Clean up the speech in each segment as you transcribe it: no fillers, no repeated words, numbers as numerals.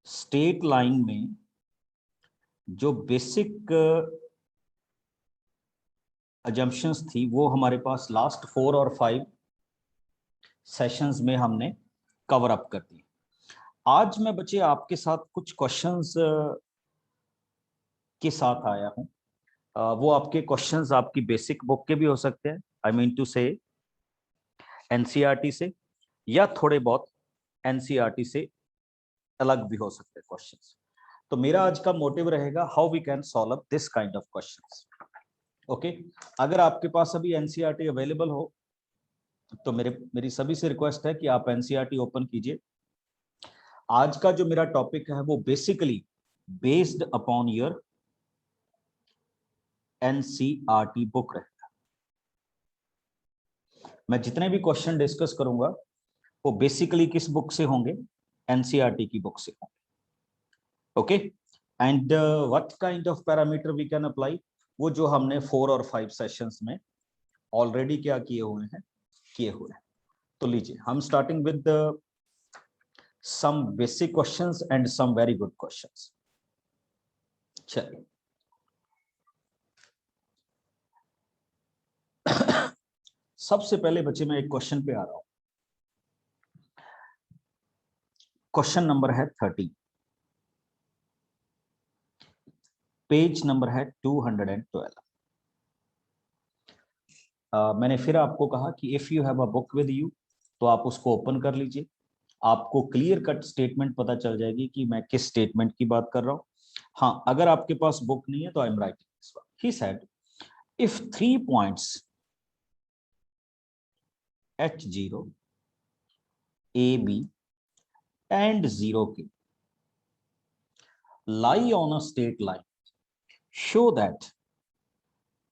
State line में जो basic assumptions थी वो हमारे पास लास्ट 4 और 5 सेशंस में हमने कवर अप कर दी। आज मैं बच्चे आपके साथ कुछ क्वेश्चंस के साथ आया हूं। वो आपके क्वेश्चंस आपकी बेसिक बुक के भी हो सकते हैं, आई मीन टू से एनसीईआरटी से, या थोड़े बहुत एनसीईआरटी से अलग भी हो सकते हैं क्वेश्चंस। तो मेरा आज का मोटिव रहेगा how we can solve this kind of questions. Okay, अगर आपके पास अभी एनसीईआरटी अवेलेबल हो तो मेरी सभी से रिक्वेस्ट है कि आप एनसीईआरटी ओपन कीजिए। आज का जो मेरा टॉपिक है वो basically based upon your NCERT book रहेगा। मैं जितने भी क्वेश्चन डिस्कस करूंगा वो बेसिकली किस बुक से होंगे? एनसीईआरटी की बुक से होंगे। Okay, and what kind of parameter we can apply, वो जो हमने 4 और 5 सेशंस में ऑलरेडी क्या किए हुए हैं। तो लीजिए हम starting with some basic questions and some very good questions। चलिए सबसे पहले बच्चे मैं एक क्वेश्चन पे आ रहा हूं। क्वेश्चन नंबर है 30, पेज नंबर है 212। मैंने फिर आपको कहा कि if you have a book with you तो आप उसको ओपन कर लीजिए। आपको क्लियर कट स्टेटमेंट पता चल जाएगी कि मैं किस स्टेटमेंट की बात कर रहा हूं। हाँ, अगर आपके पास बुक नहीं है तो I am writing this one. He said if 3 points H0 AB and 0K lie on a straight line, show that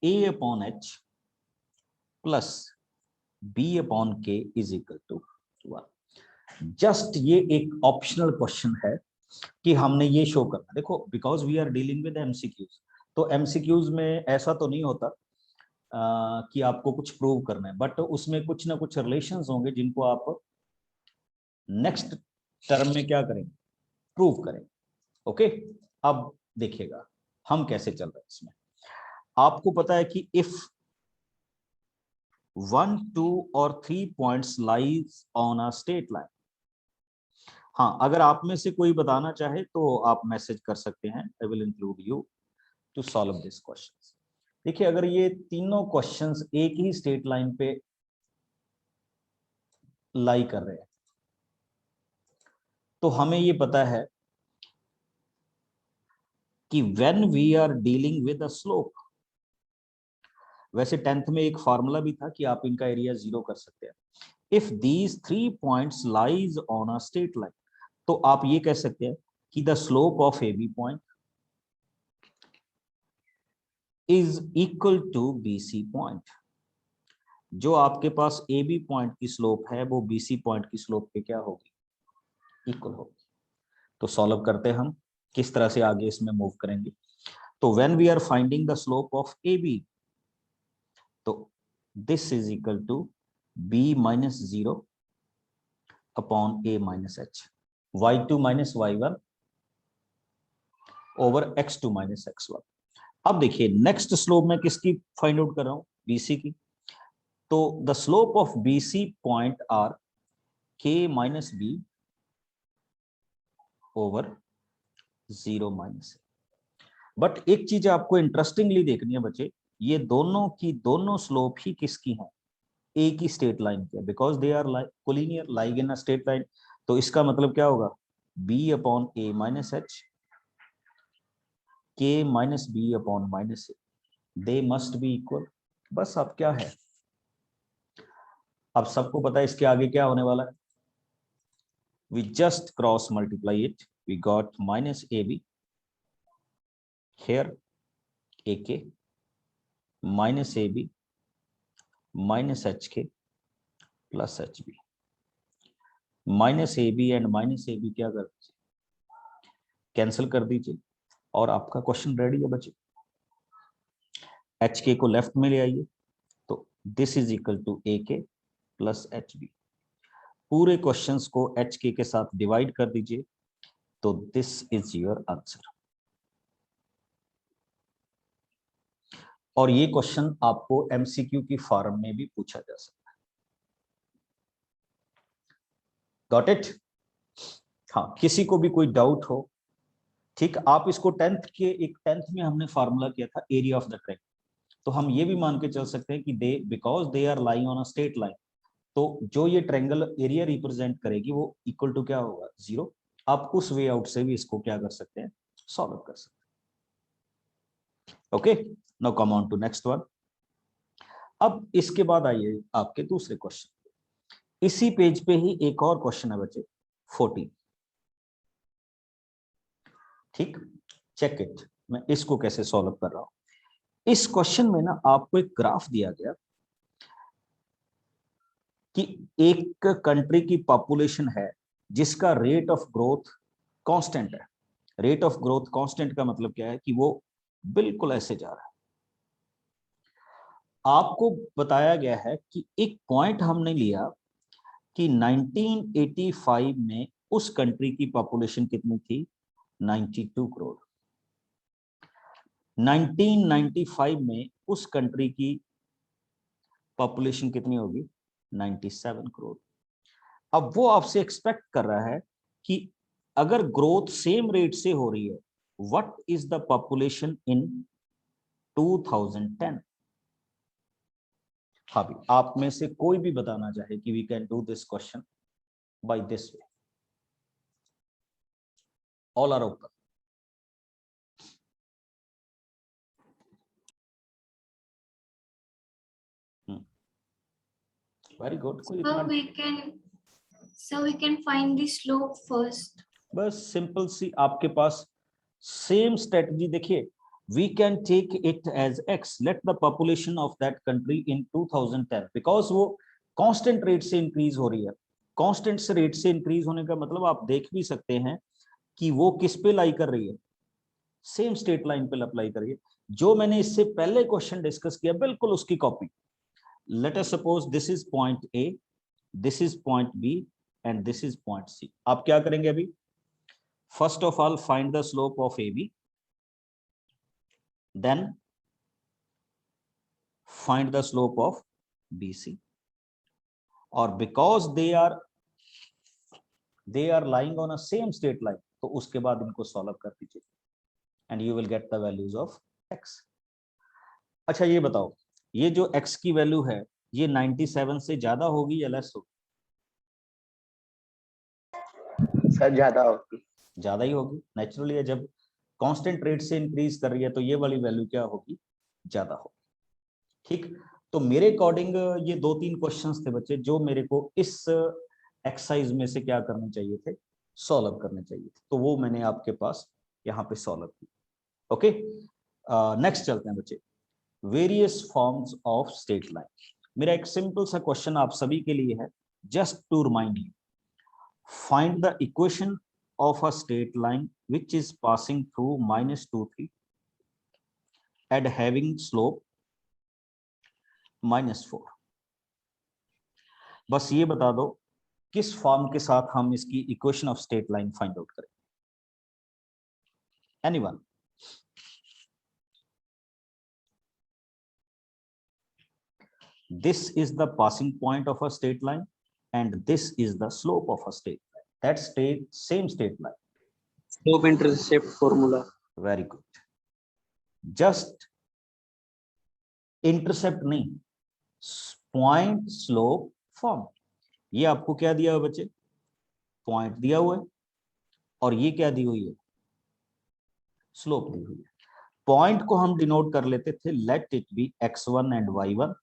A upon H plus B upon K is equal to 1। Just ये एक optional question है कि हमने ये show करना। देखो, because we are dealing with MCQs, तो एमसीक्यूज में ऐसा तो नहीं होता कि आपको कुछ प्रूव करना है, बट उसमें कुछ ना कुछ रिलेशंस होंगे जिनको आप नेक्स्ट टर्म में क्या करेंगे? प्रूव करेंगे। ओके, अब देखिएगा हम कैसे चल रहे हैं इसमें। आपको पता है कि इफ 1, 2 और 3 points lies on a straight line. हाँ, अगर आप में से कोई बताना चाहे तो आप मैसेज कर सकते हैं। I will include you to solve this question. देखिए, अगर ये तीनों क्वेश्चंस एक ही स्ट्रेट लाइन पे लाई कर रहे हैं तो हमें ये पता है कि when we are dealing with a slope, वैसे 10th में एक फार्मूला भी था कि आप इनका एरिया 0 कर सकते हैं। If these 3 points lies on a straight line, तो आप ये कह सकते हैं कि the slope of A B point is equal to BC point. जो आपके पास ए बी पॉइंट की स्लोप है वो बीसी पॉइंट की स्लोप पे क्या होगी? इक्वल होगी। तो सॉल्व करते हैं हम किस तरह से आगे इसमें मूव करेंगे। तो when we are finding the slope of A B, तो this is equal to b minus 0 upon a minus h, y2 minus y1 over x2 minus x1। अब देखिए नेक्स्ट स्लोप मैं किसकी फाइंड आउट कर रहा हूं? BC की। तो the slope of BC point are k minus b over 0 minus. But एक चीज आपको इंटरेस्टिंगली देखनी है बच्चे, ये दोनों की दोनों स्लोप ही किसकी हैं? एक ही स्ट्रेट लाइन के, बिकॉज दे आर कोलिनियर लाइग इन अ स्ट्रेट लाइन। तो इसका मतलब क्या होगा? b upon a minus h, k minus b upon minus a, they must be equal. बस अब क्या है, अब सबको पता है इसके आगे क्या होने वाला है। We just cross multiply it, we got minus ab here, ak minus ab minus hk plus hb। Minus ab and minus ab क्या कर दीजिए? कैंसिल कर दीजिए और आपका क्वेश्चन रेडी है बच्चे। hk को लेफ्ट में ले आइए, तो this is equal to ak plus hb। पूरे क्वेश्चंस को hk के साथ डिवाइड कर दीजिए, तो दिस इज योर आंसर। और ये क्वेश्चन आपको एमसीक्यू की फॉर्म में भी पूछा जा सकता है। Got it? हाँ, किसी को भी कोई डाउट हो, ठीक, आप इसको टेंथ में हमने फार्मूला किया था एरिया ऑफ द ट्रैक, तो हम ये भी मान के चल सकते हैं कि they because they are lying on a straight line, तो जो ये ट्रायंगल एरिया रिप्रेजेंट करेगी वो इक्वल टू क्या होगा, 0। आप उस वे आउट से भी इसको क्या कर सकते हैं, सॉल्व कर सकते हैं। Okay, now come on to next one. अब इसके बाद आइए आपके दूसरे क्वेश्चन। इसी पेज पे ही एक और क्वेश्चन है बच्चे, 14। ठीक, चेक इट, मैं इसको कैसे सॉल्व कर रहा हूं। इस क्वेश्चन में ना आपको एक ग्राफ दिया गया कि एक कंट्री की पॉपुलेशन है जिसका रेट ऑफ ग्रोथ कांस्टेंट है। रेट ऑफ ग्रोथ कांस्टेंट का मतलब क्या है कि वो बिल्कुल ऐसे जा रहा है। आपको बताया गया है कि एक पॉइंट हमने लिया कि 1985 में उस कंट्री की पॉपुलेशन कितनी थी, 92 करोड़। 1995 में उस कंट्री की पॉपुलेशन कितनी होगी, 97 करोड़। अब वो आपसे एक्सपेक्ट कर रहा है कि अगर ग्रोथ सेम रेट से हो रही है, what is the population in 2010। हाँ भी, आप में से कोई भी बताना चाहे कि we can do this question by this way, all are open. Very good. कोई इतना So we can find the slope first. बस सिंपल सी आपके पास सेम स्ट्रेटजी देखिए, we can take it as x, let the population of that country in 2010, because वो constant rate से increase हो रही है। कांस्टेंट से रेट से इंक्रीज होने का मतलब आप देख भी सकते हैं कि वो किस पे लाई कर रही है, सेम स्ट्रेट लाइन पे अप्लाई कर रही है। जो मैंने इससे पहले क्वेश्चन डिस्कस किया बिल्कुल उसकी copy. Let us suppose this is point A, this is point B and this is point C. आप क्या करेंगे अभी, first of all find the slope of A B, then find the slope of BC, or because they are lying on a same straight line, तो उसके बाद इनको solve कर दीजिए and you will get the values of x। अच्छा ये बताओ, ये जो x की वैल्यू है ये 97 से ज्यादा होगी या लेस होगी? सर ज्यादा होगी। ज्यादा ही होगी, नेचुरली है, जब कांस्टेंट रेट से इंक्रीज कर रही है तो ये वाली वैल्यू क्या होगी, ज्यादा होगी। ठीक, तो मेरे अकॉर्डिंग ये 2-3 क्वेश्चंस थे बच्चे जो मेरे को इस एक्सरसाइज में से क्या करने चाहिए थे, सॉल्व करने चाहिए थे, तो वो मैंने आपके पास यहाँ पे सॉल्व की। ओके, नेक्स्ट चलते हैं बच्चे, various forms of straight line. मेरा एक सिंपल सा क्वेश्चन आप सभी के लिए है, just to remind you, find the equation of a straight line which is passing through -2, 3 and having slope -4। बस ये बता दो किस फॉर्म के साथ हम इसकी equation of straight line find out करें, anyone? This is the passing point of a straight line and this is the slope of a straight line, that same straight line, slope intercept formula। very good। Just intercept नहीं, point slope form. ये आपको क्या दिया हुआ बच्चे, point दिया हुआ है, और ये क्या दी हुई है, स्लोप दी हुई है। पॉइंट को हम डिनोट कर लेते थे let it be x1 and y1,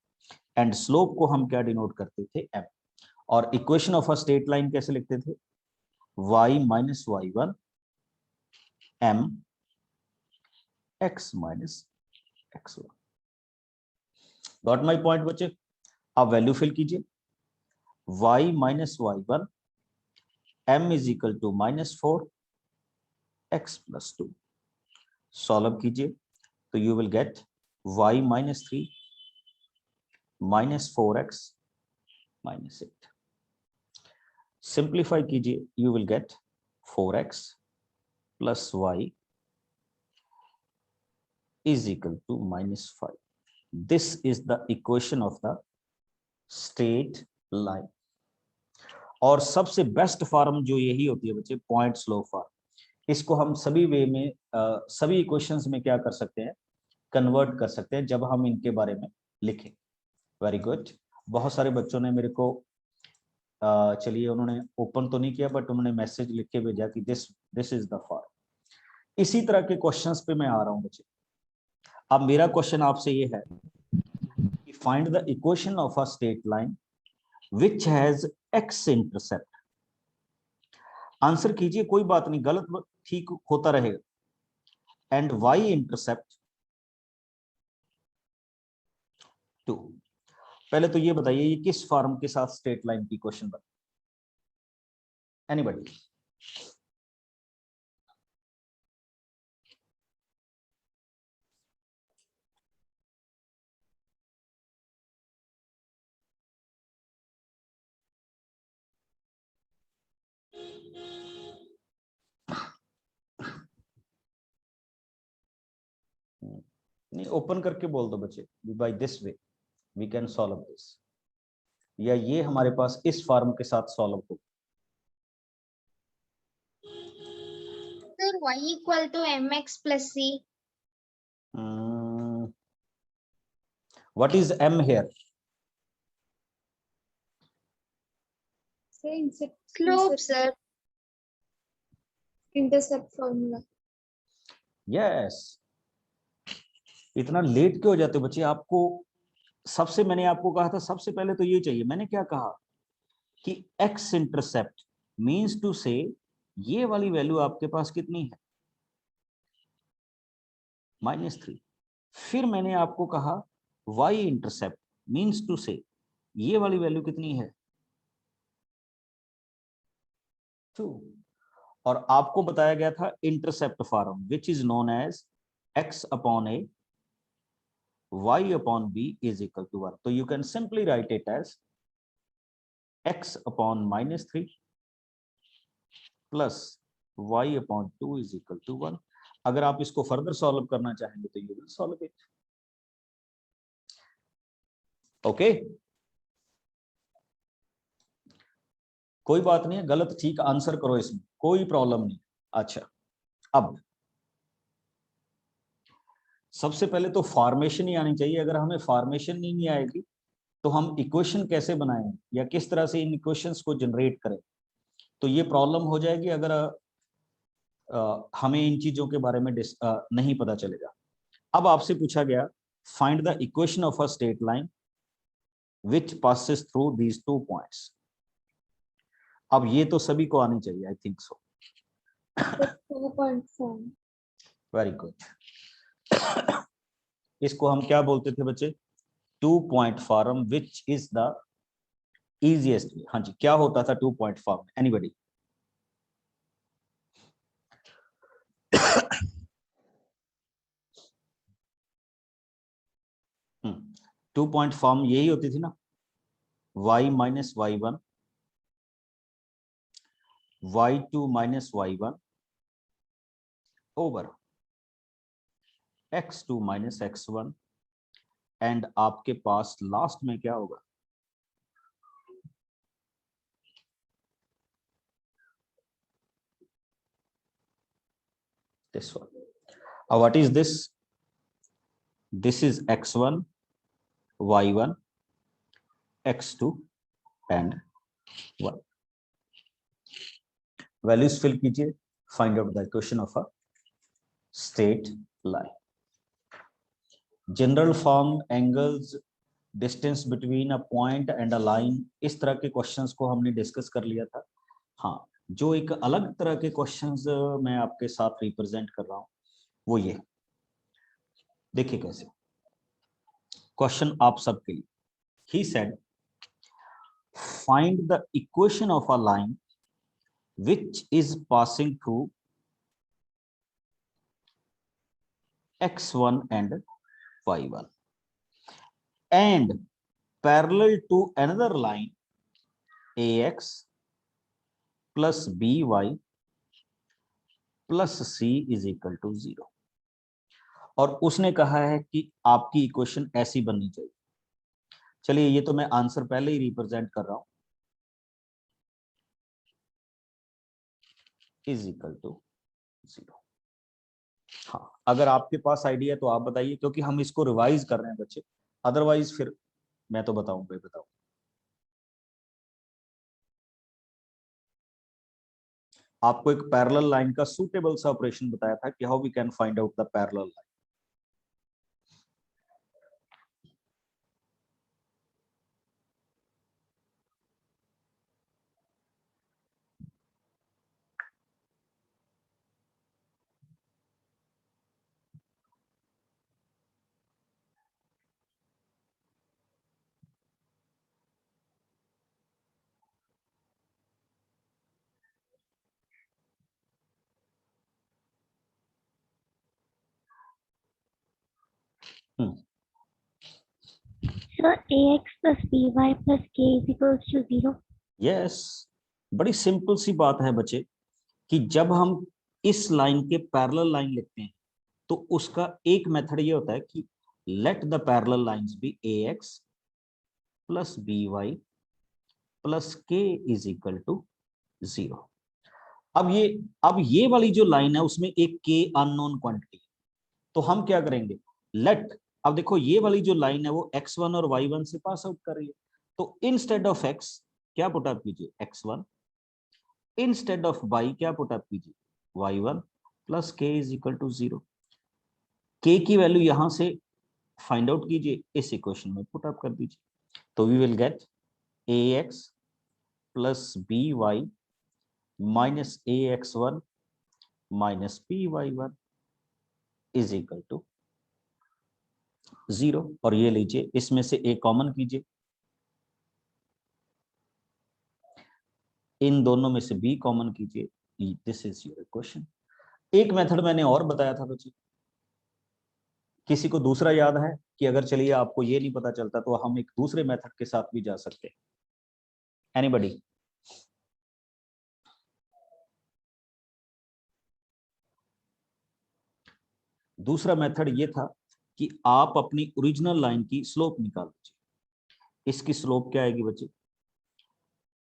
and slope को हम क्या डिनोट करते थे, m। और equation of a straight line कैसे लिखते थे, y minus y1 m x minus x1। Got my point बच्चे? आप वैल्यू फिल कीजिए, y minus y1 m is equal to -4 x plus 2। Solve कीजिए तो you will get y minus 3 -4x -8। Simplify कीजिए, you will gate 4x plus y is equal to -5. This is the equation of the straight line. और सबसे best form जो यही होती है बच्चे, पॉइंट स्लो फॉर्म। इसको हम सभी वे में सभी इक्वेशंस में क्या कर सकते हैं, कन्वर्ट कर सकते हैं जब हम इनके बारे में लिखें। Very good. बहुत सारे बच्चों ने मेरे को चलिए उन्होंने ओपन तो नहीं किया बट उन्होंने मैसेज लिख के भेजा कि दिस इज द फॉर्म। इसी तरह के क्वेश्चंस पे मैं आ रहा हूं बच्चे। अब मेरा क्वेश्चन आपसे ये है कि find the equation of a straight line which has x intercept. Answer कीजिए, कोई बात नहीं, गलत ठीक होता रहेगा। And y intercept 2। पहले तो ये बताइए ये किस फॉर्म के साथ स्ट्रेट लाइन की क्वेश्चन बना? एनीबॉडी? नहीं, ओपन करके बोल दो बच्चे, by this way we can solve this, या ये हमारे पास इस फॉर्म के साथ सॉल्व हो। Sir, y equal to mx plus c. What is m here? Slope, sir. Intercept formula. Yes. इतना लेट क्यों हो जाते हो बच्चे? आपको सबसे, मैंने आपको कहा था सबसे पहले तो ये चाहिए। मैंने क्या कहा कि x इंटरसेप्ट मींस टू से ये वाली वैल्यू आपके पास कितनी है, -3। फिर मैंने आपको कहा y इंटरसेप्ट मींस टू से ये वाली वैल्यू कितनी है, 2। और आपको बताया गया था intercept form which is known as x upon a y upon b is equal to 1. So you can simply write it as x upon -3 plus y upon 2 is equal to 1. अगर आप इसको फर्दर सॉल्व करना चाहेंगे तो you will solve it. Okay, कोई बात नहीं है, गलत ठीक आंसर करो, इसमें कोई प्रॉब्लम नहीं। अच्छा, अब सबसे पहले तो फॉर्मेशन ही आनी चाहिए। अगर हमें फॉर्मेशन ही नहीं आएगी तो हम इक्वेशन कैसे बनाएंगे या किस तरह से इन इक्वेशंस को जनरेट करें, तो ये प्रॉब्लम हो जाएगी अगर हमें इन चीजों के बारे में नहीं पता चलेगा। अब आपसे पूछा गया find the equation of a straight line which passes through these 2 points. अब ये तो सभी को आनी चाहिए, I think so. 2.4. Very good. इसको हम क्या बोलते थे बच्चे? 2 point form which is the easiest way. हाँ जी, क्या होता था 2 point form? Anybody? 2 point form यही होती थी ना, y minus y1, y2 minus y1 over x2 minus x1, and आपके पास लास्ट में क्या होगा? This one. What is this? This is x1, y1, x2 and 1. Values fill कीजिए, find out the equation of a straight line. General form, angles, distance between a point and a line, इस तरह के questions को हमने discuss कर लिया था। हाँ, जो एक अलग तरह के क्वेश्चंस मैं आपके साथ रिप्रेजेंट कर रहा हूं वो ये देखिए कैसे। क्वेश्चन आप सबके लिए। He said find the equation of a line which is passing through x1 and y1 and parallel to another line ax plus by plus c is equal to 0। और उसने कहा है कि आपकी इक्वेशन ऐसी बननी चाहिए। चलिए ये तो मैं आंसर पहले ही रिप्रेजेंट कर रहा हूं, इज इक्वल टू 0। हाँ, अगर आपके पास आइडिया तो आप बताइए, क्योंकि हम इसको रिवाइज कर रहे हैं बच्चे, अदरवाइज फिर मैं तो बताऊंगा ही बताऊं। आपको एक पैरेलल लाइन का सूटेबल सा ऑपरेशन बताया था कि how we can find out the parallel line. So ax plus by plus k is equals to 0. Yes, बड़ी सिंपल सी बात है बच्चे कि जब हम इस लाइन के पैरेलल लाइन लिखते हैं तो उसका एक मेथड ये होता है कि let the parallel lines be ax plus by plus k is equal to 0। अब ये वाली जो लाइन है उसमें एक k अननोन क्वांटिटी, तो हम क्या करेंगे, लेट, अब देखो ये वाली जो लाइन है वो x1 और y1 से पास आउट कर रही है, तो इंस्टेड ऑफ x क्या पुट अप कीजिए x1, इंस्टेड ऑफ y क्या पुट अप कीजिए y1 plus k is equal to 0। k की वैल्यू यहां से फाइंड आउट कीजिए, इस इक्वेशन में पुट अप कर दीजिए, तो we will get ax plus by minus ax1 minus by1 is equal to 0। और ये लीजिए इसमें से a कॉमन कीजिए, इन दोनों में से b कॉमन कीजिए, दिस इज योर इक्वेशन। एक मेथड मैंने और बताया था बच्चे, किसी को दूसरा याद है कि अगर चलिए आपको ये नहीं पता चलता तो हम एक दूसरे मेथड के साथ भी जा सकते हैं, एनीबॉडी? दूसरा मेथड ये था कि आप अपनी ओरिजिनल लाइन की स्लोप निकाल लीजिए। इसकी स्लोप क्या आएगी बच्चे,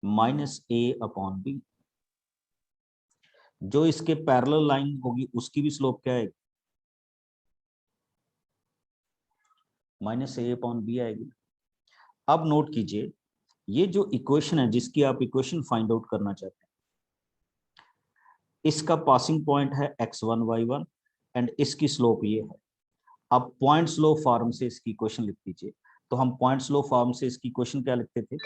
माइनस a अपॉन बी। जो इसके पैरेलल लाइन होगी उसकी भी स्लोप क्या आएगी, माइनस a अपॉन बी आएगी। अब नोट कीजिए, ये जो इक्वेशन है जिसकी आप इक्वेशन फाइंड आउट करना चाहते हैं, इसका पासिंग पॉइंट है x1 y1 एंड इसकी स्लोप ये है। अब पॉइंट स्लो फॉर्म से इसकी इक्वेशन लिख दीजिए, तो हम पॉइंट स्लो फॉर्म से इसकी इक्वेशन क्या लिखते थे,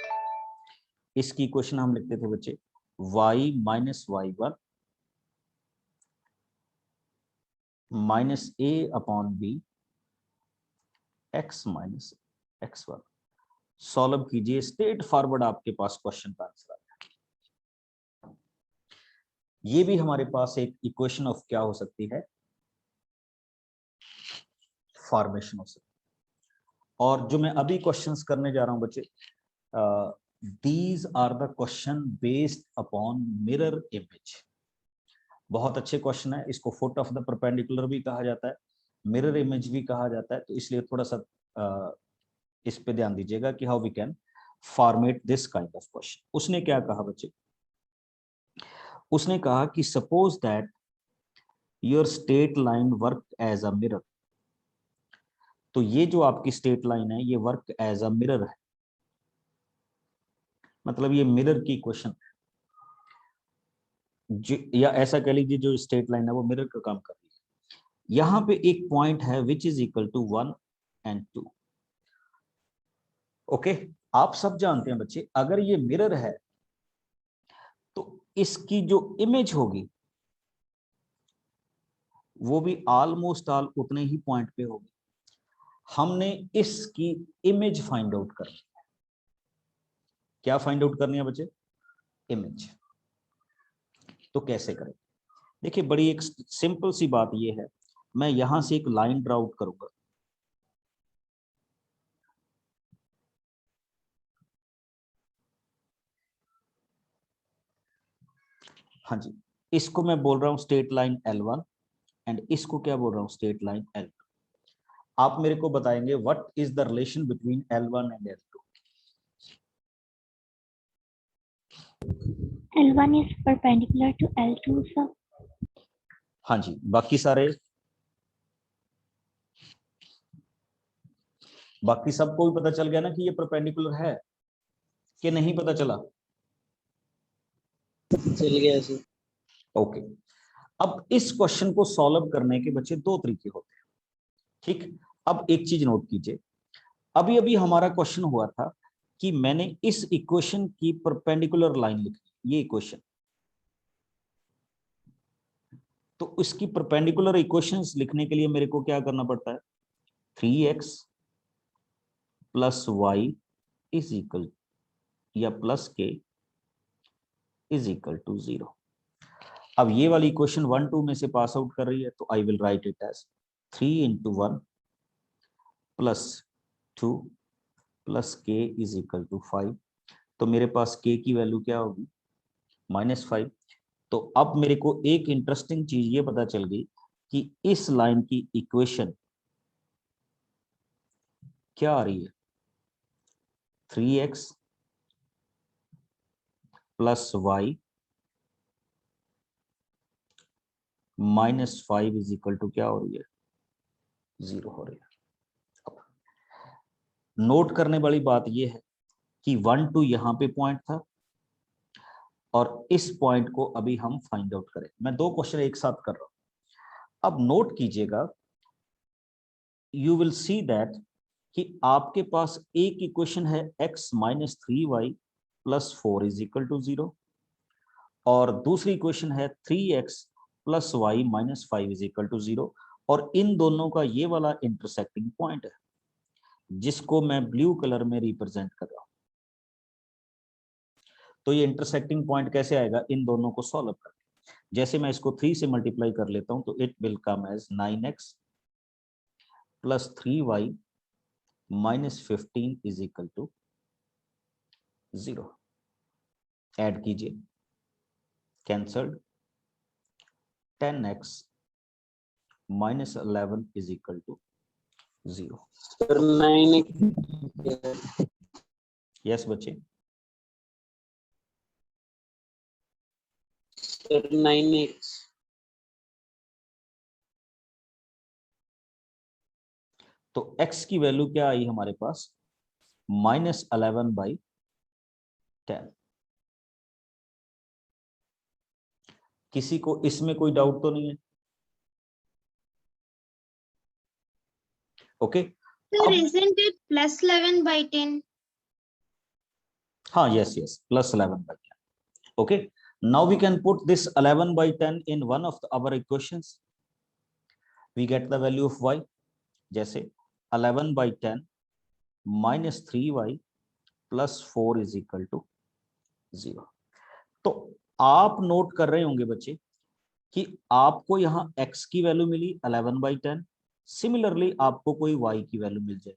इसकी इक्वेशन हम लिखते थे बच्चे y minus y1 minus a upon b x minus x1। Solve कीजिए, स्ट्रेट फॉरवर्ड आपके पास क्वेश्चन का आंसर आ जाएगा। ये भी हमारे पास एक इक्वेशन ऑफ क्या हो सकती है, फॉर्मेशन हो सकती है। और जो मैं अभी क्वेश्चंस करने जा रहा हूं बच्चे, these are the question based upon mirror image. बहुत अच्छे क्वेश्चन है, इसको फुट ऑफ द परपेंडिकुलर भी कहा जाता है, मिरर इमेज भी कहा जाता है, तो इसलिए थोड़ा सा इस पे ध्यान दीजिएगा कि how we can format this kind of question. उसने क्या कहा बच्चे, उसने कहा कि suppose that your straight line work as a mirror. तो ये जो आपकी स्ट्रेट लाइन है ये वर्क एज अ मिरर है, मतलब ये मिरर की क्वेश्चन, या ऐसा कह लीजिए जो स्ट्रेट लाइन है वो मिरर का काम कर रही है। यहाँ पे एक पॉइंट है which is equal to 1 and 2। Okay, आप सब जानते हैं बच्चे अगर ये मिरर है तो इसकी जो इमेज होगी वो भी ऑलमोस्ट ऑल उतने ही पॉइंट पे होगी। हमने इसकी इमेज फाइंड आउट करनी है। क्या फाइंड आउट करनी है बच्चे, इमेज। तो कैसे करें, देखिए बड़ी एक सिंपल सी बात ये है, मैं यहां से एक लाइन ड्रा आउट करूंगा, हाँ जी, इसको मैं बोल रहा हूं स्ट्रेट लाइन L1 एंड इसको क्या बोल रहा हूं स्ट्रेट लाइन L2। आप मेरे को बताएंगे what is the relation between L1 and L2। L1 is perpendicular to L2, sir. हाँ जी, बाकी सबको भी पता चल गया ना कि ये परपेंडिकुलर है कि नहीं पता चला? चल गया सर। ओके, अब इस क्वेश्चन को सॉल्व करने के बच्चे दो तरीके होते हैं, ठीक। अब एक चीज नोट कीजिए, अभी अभी हमारा क्वेश्चन हुआ था कि मैंने इस इक्वेशन की परपेंडिकुलर लाइन लिखी, ये इक्वेशन, तो इसकी परपेंडिकुलर इक्वेशंस लिखने के लिए मेरे को क्या करना पड़ता है, 3x plus y is equal या plus k is equal to 0। अब ये वाली इक्वेशन 1 2 में से पास आउट कर रही है, तो I will write it as 3 into 1 plus 2 plus k is equal to 5। तो मेरे पास के की वैल्यू क्या होगी, -5। तो अब मेरे को एक इंटरेस्टिंग चीज ये पता चल गई कि इस लाइन की इक्वेशन क्या आ रही है, 3x plus y -5 is equal to क्या हो रही है, 0 हो रही है। अब नोट करने वाली बात यह है कि 1 2 यहाँ पे पॉइंट था और इस पॉइंट को अभी हम फाइंड आउट करें। मैं दो क्वेश्चन एक साथ कर रहा हूं। अब नोट कीजिएगा, यू विल सी दैट कि आपके पास एक इक्वेशन है x minus 3y plus 4 is equal to 0 और दूसरी इक्वेशन है 3x plus y minus 5 is equal to 0 और इन दोनों का ये वाला इंटरसेक्टिंग पॉइंट है जिसको मैं ब्लू कलर में रिप्रेजेंट कर रहा हूं। तो ये इंटरसेक्टिंग पॉइंट कैसे आएगा, इन दोनों को सॉल्व करके। जैसे मैं इसको 3 से मल्टीप्लाई कर लेता हूं तो it will come as 9x plus 3y minus 15 is equal to 0। Add कीजिए, cancelled, 10x minus 11 is equal to 0। Sir 9x yes बच्चे, सर 9x तो x की वैल्यू क्या आई हमारे पास, -11/10। किसी को इसमें कोई डाउट तो नहीं है? Okay Sir, isn't it plus 11/10? हाँ, yes yes, +11/10। Okay, now we can put this 11/10 in one of our equations, we get the value of y। जैसे 11/10 minus 3y plus 4 is equal to 0। तो आप note कर रहे होंगे बच्चे कि आपको यहाँ x की वैल्यू मिली 11/10, सिमिलरली आपको कोई y की वैल्यू मिल जाए।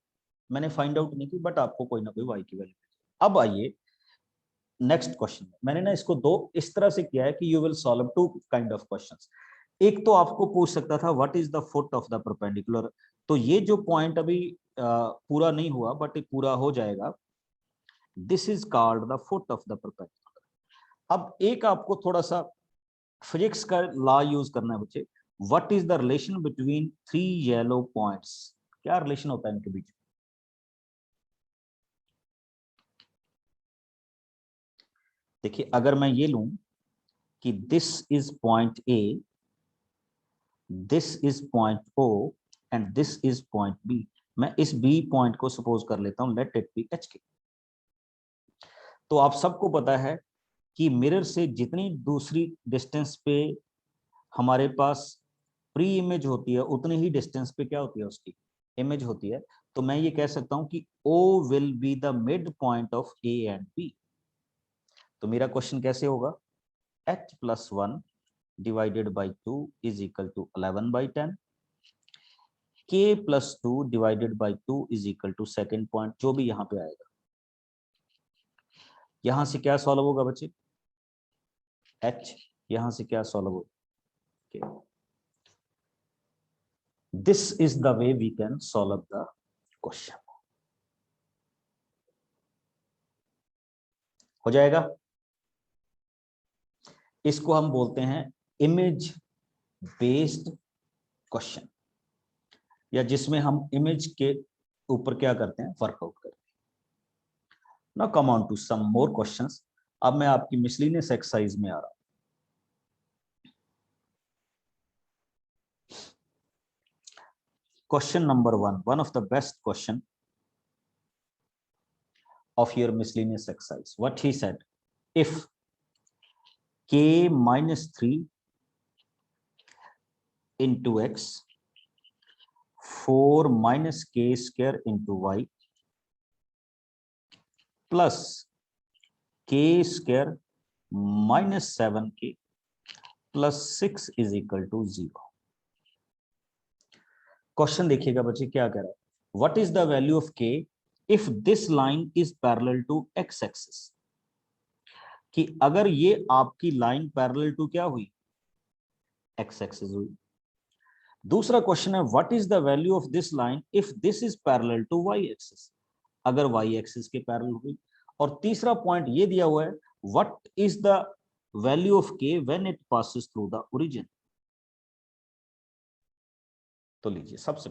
मैंने फाइंड आउट नहीं की बट आपको कोई ना कोई y की वैल्यू मिल जाए। अब आइए नेक्स्ट क्वेश्चन। मैंने ना इसको दो इस तरह से किया है कि you will solve two kind of questions. एक तो आपको पूछ सकता था what is the foot of the perpendicular, तो ये जो पॉइंट अभी पूरा नहीं हुआ बट पूरा हो जाएगा, this is called the foot of the perpendicular. अब एक आपको थोड़ा सा फिजिक्स का लॉ यूज करना है बच्चे, what is the relation between 3 yellow points, क्या रिलेशन होता है इनके बीच? देखिए अगर मैं ये लूं कि this is point A, this is point O and this is point B, मैं इस बी पॉइंट को सपोज कर लेता हूं, लेट इट बी एच के। तो आप सबको पता है कि मिरर से जितनी दूसरी डिस्टेंस पे हमारे पास प्री इमेज होती है उतनी ही डिस्टेंस पे क्या होती है, उसकी इमेज होती है। तो मैं ये कह सकता हूं कि O will be the mid point of A and B। तो मेरा क्वेश्चन कैसे होगा, h plus 1 divided by 2 is equal to 11/10, k plus 2 divided by 2 is equal to second point, जो भी यहाँ पे आएगा। यहां से क्या सॉल्व होगा बच्चे, h यहां से क्या सॉल्व हो, this is the way we can solve the question. हो जाएगा। इसको हम बोलते हैं इमेज बेस्ड क्वेश्चन, या जिसमें हम इमेज के ऊपर क्या करते हैं, वर्कआउट करते हैं। Now come on to some more questions. अब मैं आपकी मिसलिनियस एक्सरसाइज में आ रहा हूं। Question number one of the best question of your miscellaneous exercise. What he said, if k minus 3 into x, 4 minus k square into y, plus k square minus 7k plus 6 is equal to 0. Question देखिएगा बच्चे क्या कह रहा है, what is the value of k if this line is parallel to x axis, कि अगर ये आपकी लाइन पैरेलल टू क्या हुई, x एक्सिस हुई। दूसरा क्वेश्चन है, what is the value of this line if this is parallel to y axis, अगर y एक्सिस के पैरेलल हुई। और तीसरा पॉइंट ये दिया हुआ है, what is the value of k when it passes through the origin. तो लीजिए सबसे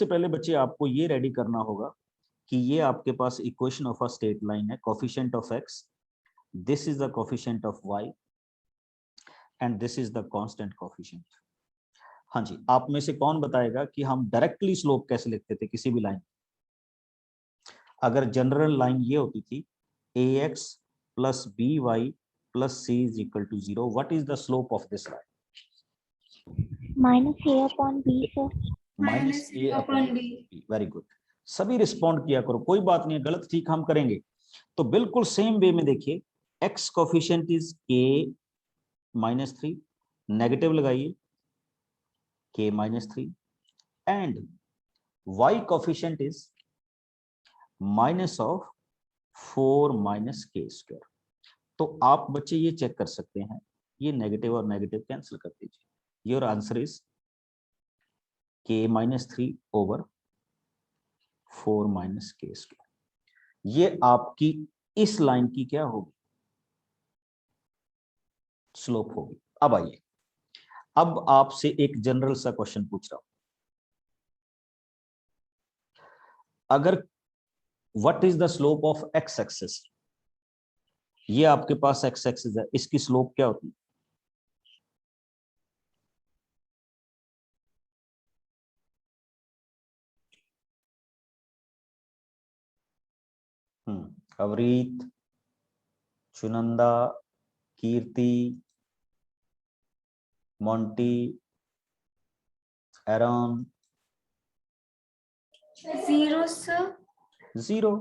पहले बच्चे आपको ये रेडी करना होगा कि ये आपके पास equation of a straight line है, coefficient of x, this is the coefficient of y and this is the constant coefficient. हाँ जी, आप में से कौन बताएगा कि हम डायरेक्टली स्लोप कैसे लिखते थे किसी भी लाइन, अगर जनरल लाइन ये होती थी ax plus by plus c is equal to 0, what is the slope of this line? minus a upon b, sir. Minus a upon b. Very good, सभी रिस्पॉन्ड किया करो, कोई बात नहीं, गलत ठीक हम करेंगे। तो बिल्कुल सेम वे में देखिए, x coefficient is k minus 3, negative लगाइए k minus 3, and y coefficient is minus of 4 minus k square. तो आप बच्चे ये चेक कर सकते हैं, ये नेगेटिव और नेगेटिव कैंसिल कर दीजिए, your answer is k minus 3 over 4 minus k square. ये आपकी इस लाइन की क्या होगी, स्लोप होगी। अब आइए, अब आपसे एक जनरल सा क्वेश्चन पूछ रहा हूं, अगर what is the slope of x axis, ये आपके पास x एक्सिस है, इसकी स्लोप क्या होती है, अवरीत, चुनंदा, कीर्ति, मोंटी, एरन, 0 sir. 0।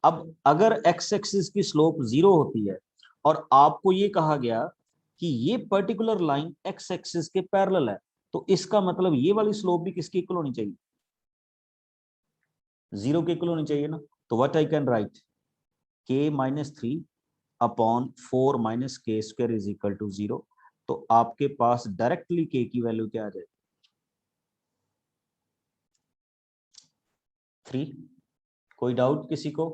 अब अगर x एक्सिस की स्लोप 0 होती है और आपको ये कहा गया कि ये पर्टिकुलर लाइन x एक्सिस के पैरेलल है, तो इसका मतलब ये वाली स्लोप भी किसकी इक्वल होनी चाहिए, 0 के इक्वल होनी चाहिए ना। तो what I can write, k minus 3 upon 4 minus k square is equal to 0। तो आपके पास डायरेक्टली k की वैल्यू क्या आ जाएगी, 3। कोई डाउट किसी को।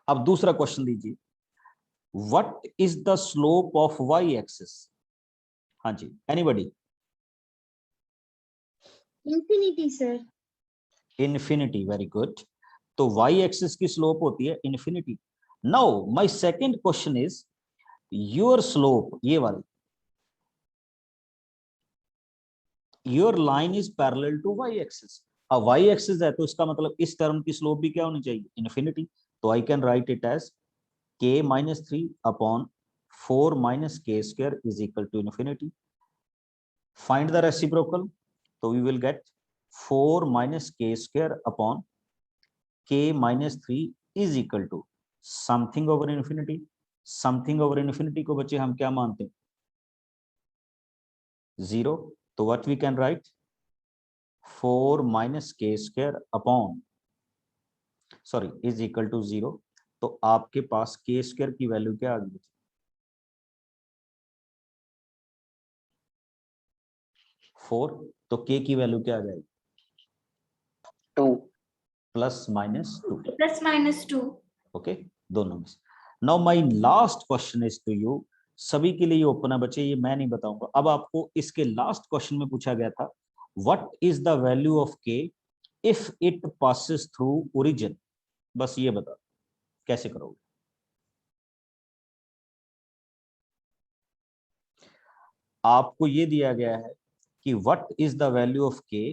अब दूसरा क्वेश्चन दीजिए, what is the slope of y axis, हाँ जी, anybody. Infinity sir. Infinity, very good. तो y एक्सिस की स्लोप होती है infinity. Now my second question is, your slope, ये वाली, your line is parallel to y axis. अब y axis है तो इसका मतलब इस टर्म की स्लोप भी क्या होनी चाहिए, इन्फिनिटी। तो I can write it as k minus 3 upon 4 minus k square is equal to infinity. Find the reciprocal, तो we will get 4 minus k square upon k minus 3 is equal to something over infinity. Something over infinity को बच्चे हम क्या मानते हैं, 0। तो what we can write, 4 minus k square upon, sorry, is equal to 0। तो आपके पास के स्क्वायर की वैल्यू क्या आ गई? 4। तो के की वैल्यू क्या आ जाएगी? 2. +-2। +-2। ओके, दोनों में से। Now my last question is to you. सभी के लिए ओपन है बच्चे, ये मैं नहीं बताऊंगा। अब आपको इसके लास्ट क्वेश्चन में पूछा गया था, what is the value of K if it passes through origin. बस ये बता, कैसे करोगे? आपको ये दिया गया है कि what is the value of K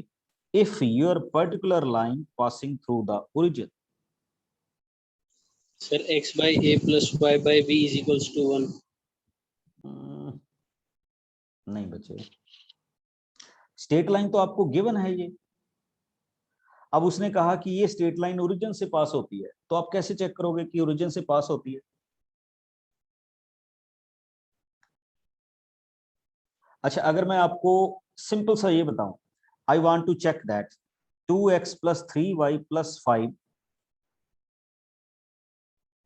if your particular line passing through the origin. Sir, x by a plus y by b is equals to 1. नहीं बच्चे, स्ट्रेट लाइन तो आपको गिवन है ये। अब उसने कहा कि ये स्ट्रेट लाइन ओरिजिन से पास होती है, तो आप कैसे चेक करोगे कि ओरिजिन से पास होती है? अच्छा, अगर मैं आपको सिंपल सा ये बताऊं, I want to check that 2x + 3y + 5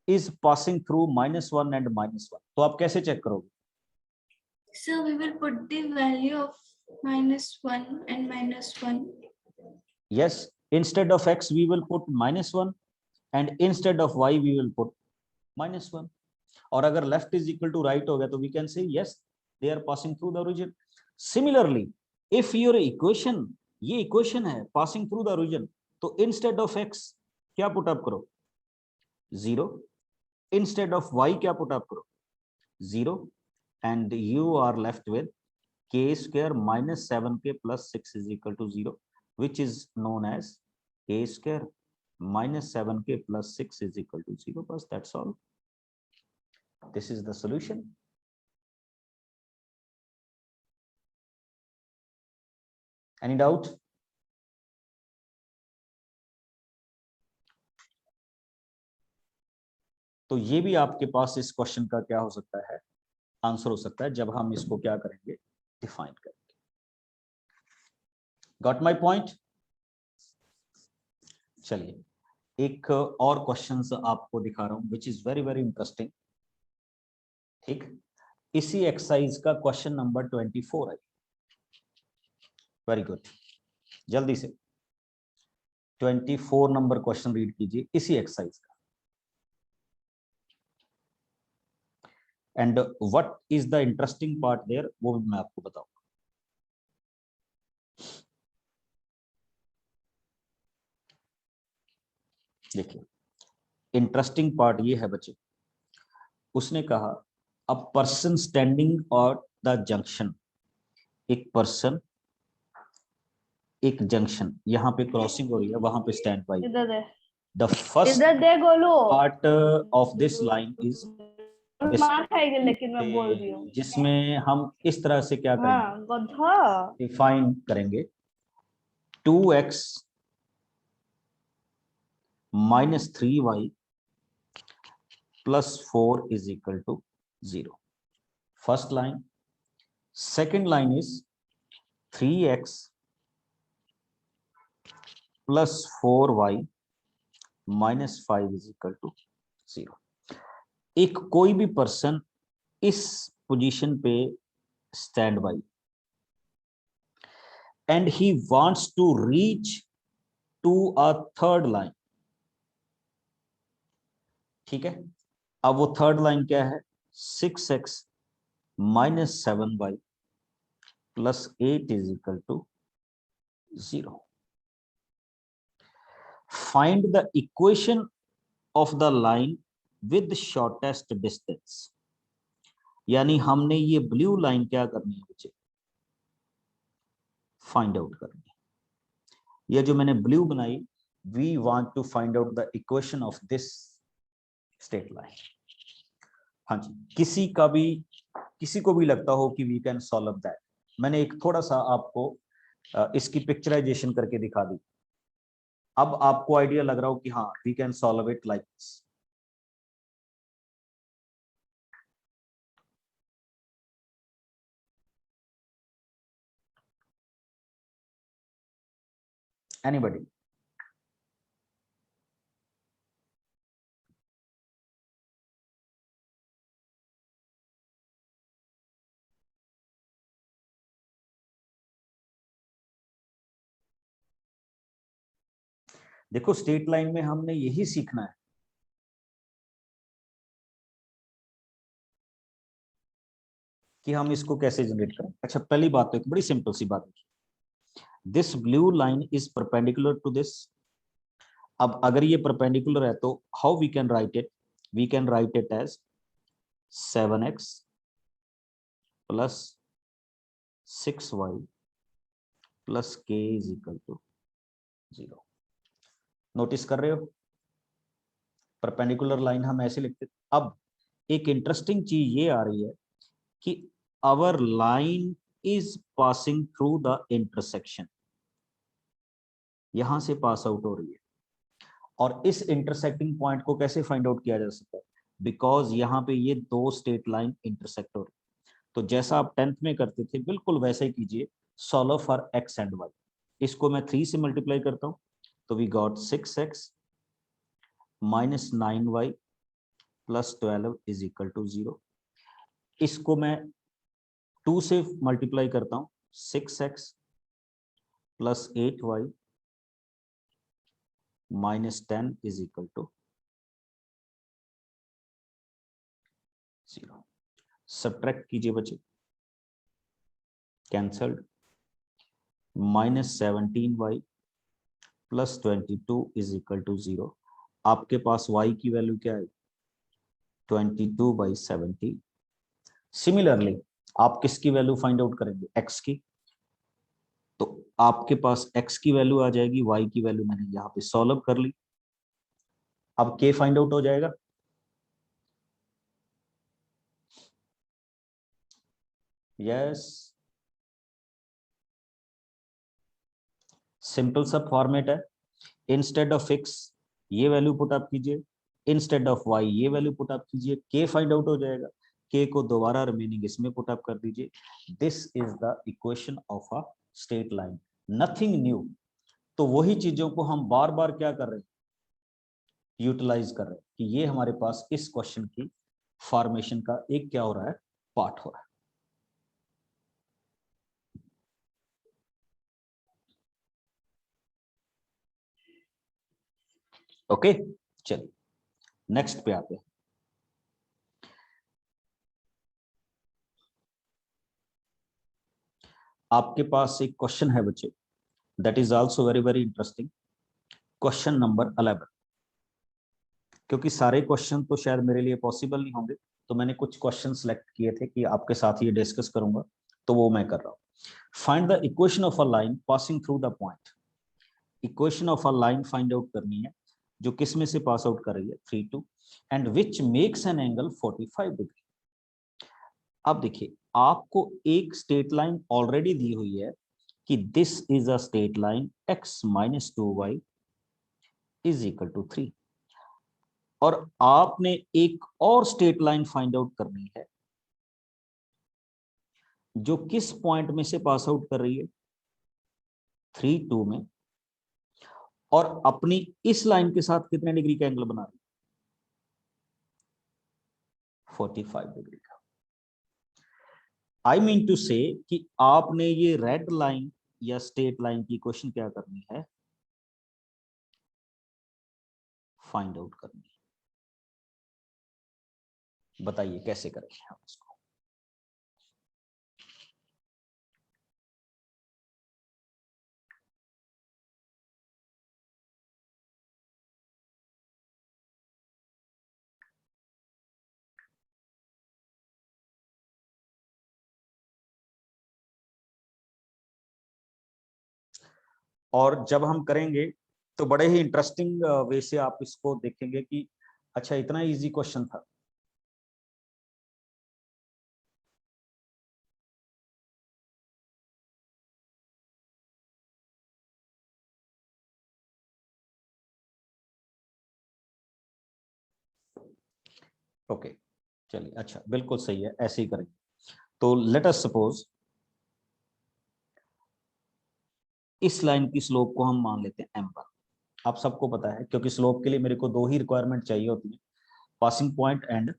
is passing through -1 and -1, तो आप कैसे चेक करोगे? So we will put the value of -1 and -1. Yes, instead of x we will put -1 and instead of y we will put -1. और अगर left is equal to right हो गया तो we can say yes they are passing through the origin. Similarly if your equation, ये equation है passing through the origin, तो instead of x क्या put up करो? 0। इंस्टेड ऑफ y क्या put up करो? 0। And you are left with k² -7k + 6 is equal to 0, which is known as k² -7k + 6 is equal to 0. बस that's all. This is the solution. Any doubt? तो ये भी आपके पास इस question का क्या हो सकता है, आंसर हो सकता है, जब हम इसको क्या करेंगे, डिफाइन करेंगे। Got my point? चलिए एक और क्वेश्चन आपको दिखा रहा हूं which is very very interesting. ठीक, इसी एक्सरसाइज का क्वेश्चन नंबर 24 है। वेरी गुड, जल्दी से 24 नंबर क्वेश्चन रीड कीजिए इसी एक्सरसाइज का। And what is the interesting part there, वो भी मैं आपको बताऊंगा। देखिए इंटरेस्टिंग पार्ट ये है बच्चे, उसने कहा अ पर्सन स्टैंडिंग और द जंक्शन, एक पर्सन एक जंक्शन, यहाँ पे क्रॉसिंग हो रही है, वहां पे स्टैंड बाई। इधर दे, द फर्स्ट इधर दे गोलू। Part of this line is मार खाएगी लेकिन मैं बोल रही हूँ। जिसमें हम इस तरह से क्या करेंगे, हाँ गधा। डिफाइन करेंगे 2x - 3y + 4 is equal to 0. First line. Second line is 3x + 4y - 5 is equal to 0. एक कोई भी पर्सन इस पोजीशन पे stand by and he wants to reach to a third line. ठीक है, अब वो थर्ड लाइन क्या है? 6x - 7y + 8 is equal to 0. Find the equation of the line with shortest distance. यानी हमने ये ब्लू लाइन क्या करनी है बच्चे, फाइंड आउट करनी है। ये जो मैंने ब्लू बनाई, we want to find out the equation of this straight line. हाँ जी, किसी को भी लगता हो कि वी कैन सॉल्व दैट, मैंने एक थोड़ा सा आपको इसकी पिक्चराइजेशन करके दिखा दी। अब आपको आइडिया लग रहा हो कि हाँ we can solve it like this. Anybody? देखो स्ट्रेट लाइन में हमने यही सीखना है, कि हम इसको कैसे जनरेट करें। अच्छा पहली बात तो एक बड़ी सिंपल सी बात है, this blue line is perpendicular to this. अब अगर ये परपेंडिकुलर है तो how we can write it, we can write it as 7x plus 6y plus k is equal to 0। Notice कर रहे हो, परपेंडिकुलर लाइन हम ऐसे लिखते। अब एक इंटरेस्टिंग चीज ये आ रही है कि our line is passing through the intersection, यहां से पास आउट हो रही है। और इस इंटरसेक्टिंग पॉइंट को कैसे फाइंड आउट किया जा सकता है, बिकॉज यहाँ पे ये दो स्ट्रेट लाइन इंटरसेक्ट हो रही है। तो जैसा आप 10th में करते थे बिल्कुल वैसे ही कीजिए, solve for x and y। इसको मैं 3 से मल्टीप्लाई करता हूं तो we got 6x minus 9y plus 12 is equal to 0। इसको मैं 2 से मल्टीप्लाई करता हूं, 6x plus 8y minus 10 is equal to 0। Subtract कीजिए बच्चे, cancelled, minus 17y plus 22 is equal to 0। आपके पास y की वैल्यू क्या है, 22/70। सिमिलरली आप किसकी वैल्यू फाइंड आउट करेंगे, x की। तो आपके पास x की वैल्यू आ जाएगी, y की वैल्यू मैंने यहाँ पे सॉल्व कर ली। अब k फाइंड आउट हो जाएगा, यस सिंपल सा फॉर्मेट है। इंस्टेड ऑफ x ये वैल्यू पुट अप कीजिए, इंस्टेड ऑफ y ये वैल्यू पुट अप कीजिए, k फाइंड आउट हो जाएगा। k को दोबारा रिमेनिंग इसमें पुट अप कर दीजिए। This is the equation of a straight line, nothing new. तो वही चीजों को हम बार बार क्या कर रहे हैं, यूटिलाइज कर रहे हैं, कि ये हमारे पास इस क्वेश्चन की फॉर्मेशन का एक क्या हो रहा है, पार्ट हो रहा है। ओके चलिए नेक्स्ट पे आते हैं। आपके पास एक क्वेश्चन है बच्चे, that is also very very interesting, question number 11। क्योंकि सारे क्वेश्चन तो शायद मेरे लिए पॉसिबल नहीं होंगे, तो मैंने कुछ क्वेश्चन सेलेक्ट किए थे कि आपके साथ ये डिस्कस करूंगा, तो वो मैं कर रहा हूँ। Find the equation of a line passing through the point. Equation of a line find out करनी है जो किस में से पास आउट कर रही है, 3 2, and which makes an angle 45 degree. अब देखिए आपको एक स्ट्रेट लाइन ऑलरेडी दी हुई है कि this is a straight line x minus 2y is equal to 3, और आपने एक और स्ट्रेट लाइन फाइंड आउट करनी है जो किस पॉइंट में से पास आउट कर रही है, 3 2 में, और अपनी इस लाइन के साथ कितने डिग्री का एंगल बना रही है, 45 डिग्री का। आई मीन टू से कि आपने ये रेड लाइन या स्ट्रेट लाइन की इक्वेशन क्या करनी है, फाइंड आउट करनी है। बताइए कैसे करेंगे हम इसको। और जब हम करेंगे तो बड़े ही इंटरेस्टिंग वे से आप इसको देखेंगे कि अच्छा इतना इजी क्वेश्चन था। ओके चलिए अच्छा बिल्कुल सही है, ऐसे ही करेंगे। तो लेट अस सपोज इस लाइन की स्लोप को हम मान लेते हैं m1। आप सबको पता है क्योंकि स्लोप के लिए मेरे को दो ही रिक्वायरमेंट चाहिए होती है, पासिंग पॉइंट एंड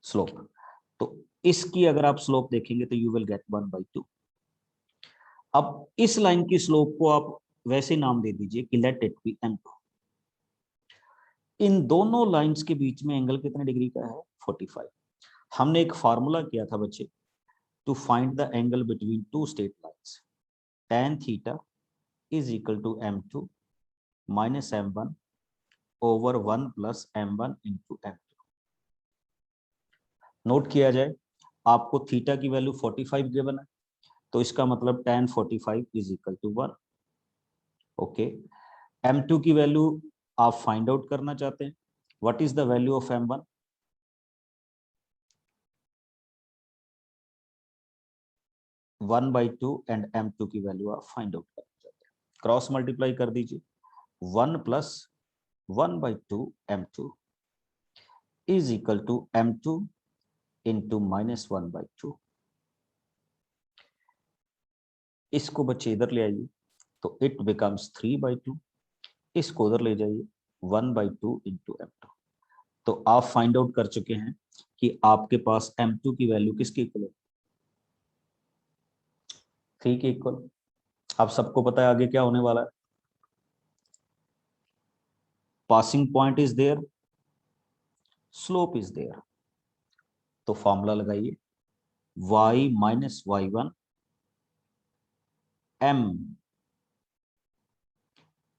स्लोप। तो इसकी अगर आप स्लोप देखेंगे तो यू विल गेट 1/2। अब इस लाइन की स्लोप को आप वैसे नाम दे दीजिए कि लेट इट बी m2। इन दोनों लाइंस के बीच में एंगल कितने डिग्री का है? 45। हमने एक फार्मूला किया था बच्चे to find the angle between two straight lines. tan theta is equal to m2 minus m1 over 1 plus m1 into m2। Note किया जाए, आपको थीटा की वैल्यू 45 गिवन है, तो इसका मतलब tan 45 is equal to 1। Okay, m2 की value आप फाइंड आउट करना चाहते हैं। What is the value of m1? 1/2 and m2 की वैल्यू आप फाइंड आउट करना चाहते हैं। क्रॉस मल्टीप्लाई कर दीजिए, 1 plus 1/2 m2 is equal to m2 into minus 1/2। इसको बच्चे इधर ले आइए तो इट बिकम्स 3/2। इसको उधर ले जाइए, 1/2 इंटू m2। तो आप फाइंड आउट कर चुके हैं कि आपके पास m2 की वैल्यू किसके इक्वल है? 3 के इक्वल। आप सबको पता है आगे क्या होने वाला है। Passing point is there, slope is there. तो फॉर्मूला लगाइए, y minus y1 m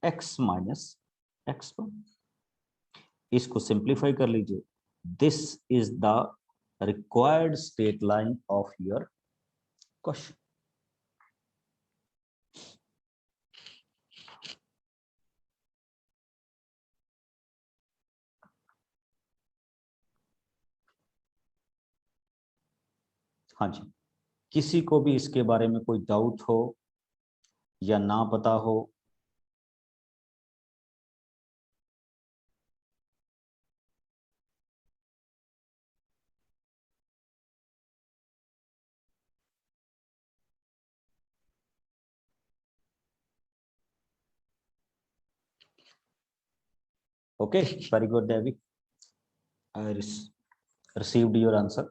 x minus x1। इसको सिंप्लीफाई कर लीजिए। This is the required straight line of your question. हाँ जी, किसी को भी इसके बारे में कोई डाउट हो या ना पता हो? Okay, very good David, I received your answer.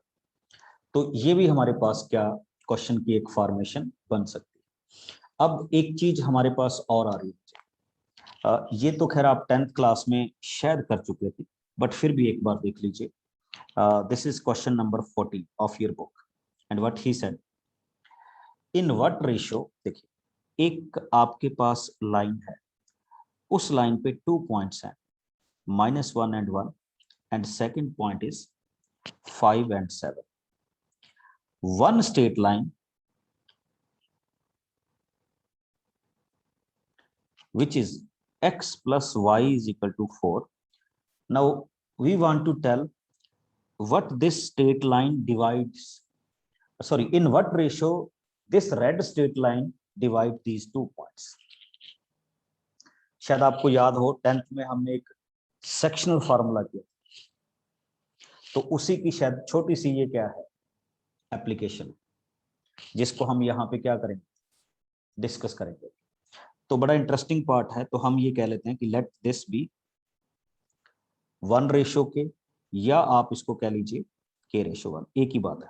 तो ये भी हमारे पास क्या क्वेश्चन की एक फॉर्मेशन बन सकती है। अब एक चीज हमारे पास और आ रही है, ये तो खैर आप 10th क्लास में शायद कर चुके थे, बट फिर भी एक बार देख लीजिए। This is question number 40 of your book and what he said, in what ratio. देखिए, एक आपके पास लाइन है, उस लाइन पे 2 पॉइंट्स हैं, -1 and 1, and second point is 5 and 7. One straight line which is x plus y is equal to 4. Now we want to tell what this straight line divides, sorry, in what ratio this red straight line divide these 2 points. शायद आपको याद हो 10th में हमने एक sectional formula किया, तो उसी की शायद छोटी सी ये क्या है एप्लीकेशन, जिसको हम यहाँ पे क्या करेंगे, डिस्कस करेंगे। तो बड़ा इंटरेस्टिंग पार्ट है। तो हम ये कह लेते हैं कि लेट दिस बी 1 रेशो के, या आप इसको कह लीजिए k रेशो 1, एक ही बात है।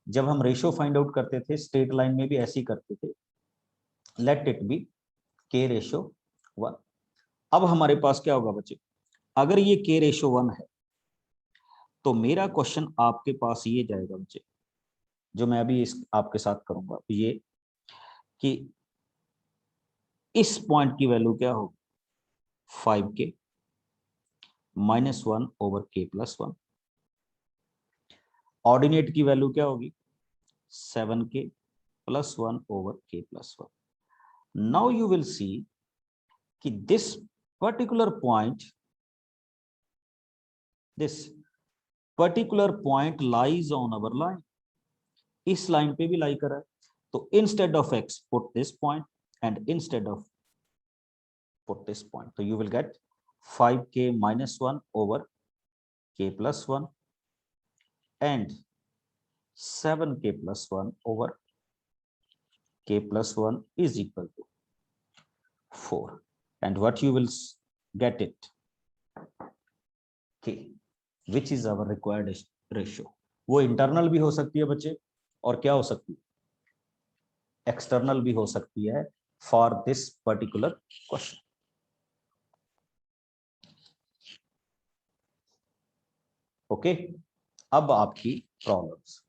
जब हम रेशो फाइंड आउट करते थे स्ट्रेट लाइन में भी ऐसे ही करते थे, let it B k ratio 1। अब हमारे पास क्या होगा बच्चे, अगर ये k रेशो 1 है तो मेरा क्वेश्चन आपके पास ये जाएगा बच्चे, जो मैं अभी इस आपके साथ करूंगा, ये कि इस पॉइंट की वैल्यू क्या होगी, 5k -1 over k plus 1। Ordinate की वैल्यू क्या होगी, 7k plus 1 over k plus 1। Now you will see कि this particular point lies on our line, इस लाइन पे भी लाई कर रहा है। तो instead of x put this point and instead of put this point, so you will get 5k -1 over k plus 1 and 7k plus 1 over k plus 1 is equal to 4, and what you will get it k, which is our required ratio। वो internal भी हो सकती है बच्चे, और क्या हो सकती है, एक्सटर्नल भी हो सकती है, for this particular question. Okay, अब आपकी प्रॉब्लम्स